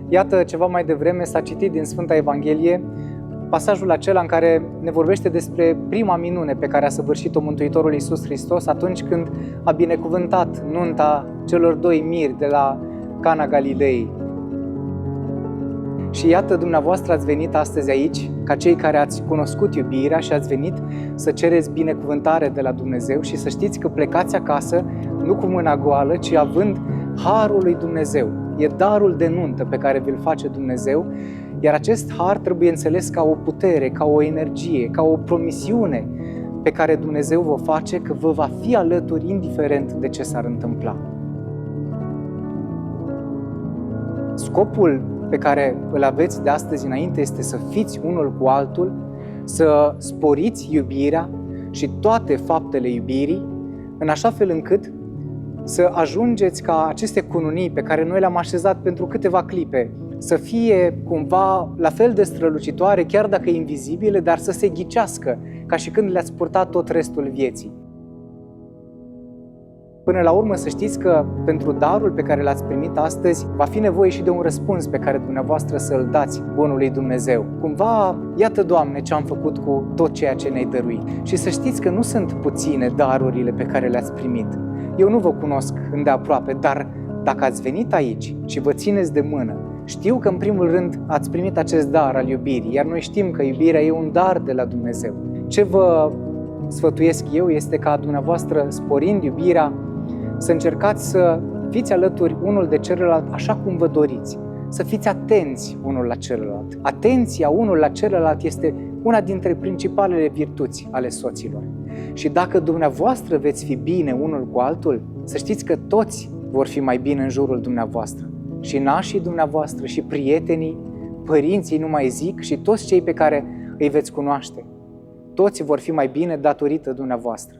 Iată, ceva mai devreme s-a citit din Sfânta Evanghelie pasajul acela în care ne vorbește despre prima minune pe care a săvârșit-o Mântuitorul Iisus Hristos atunci când a binecuvântat nunta celor doi miri de la Cana Galilei. Și iată, dumneavoastră ați venit astăzi aici, ca cei care ați cunoscut iubirea și ați venit să cereți binecuvântare de la Dumnezeu și să știți că plecați acasă nu cu mâna goală, ci având harul lui Dumnezeu. E darul de nuntă pe care vi-l face Dumnezeu, iar acest har trebuie înțeles ca o putere, ca o energie, ca o promisiune pe care Dumnezeu vă face că vă va fi alături indiferent de ce s-ar întâmpla. Scopul pe care îl aveți de astăzi înainte este să fiți unul cu altul, să sporiți iubirea și toate faptele iubirii, în așa fel încât să ajungeți ca aceste cununii pe care noi le-am așezat pentru câteva clipe să fie cumva la fel de strălucitoare, chiar dacă invizibile, dar să se ghicească, ca și când le-ați purtat tot restul vieții. Până la urmă să știți că pentru darul pe care l-ați primit astăzi va fi nevoie și de un răspuns pe care dumneavoastră să-l dați bunului Dumnezeu. Cumva, iată, Doamne, ce am făcut cu tot ceea ce ne-ai dăruit. Și să știți că nu sunt puține darurile pe care le-ați primit. Eu nu vă cunosc îndeaproape, dar dacă ați venit aici și vă țineți de mână, știu că în primul rând ați primit acest dar al iubirii, iar noi știm că iubirea e un dar de la Dumnezeu. Ce vă sfătuiesc eu este ca dumneavoastră, sporind iubirea, să încercați să fiți alături unul de celălalt așa cum vă doriți, să fiți atenți unul la celălalt. Atenția unul la celălalt este una dintre principalele virtuți ale soților. Și dacă dumneavoastră veți fi bine unul cu altul, să știți că toți vor fi mai bine în jurul dumneavoastră. Și nașii dumneavoastră, și prietenii, părinții, nu mai zic, și toți cei pe care îi veți cunoaște. Toți vor fi mai bine datorită dumneavoastră.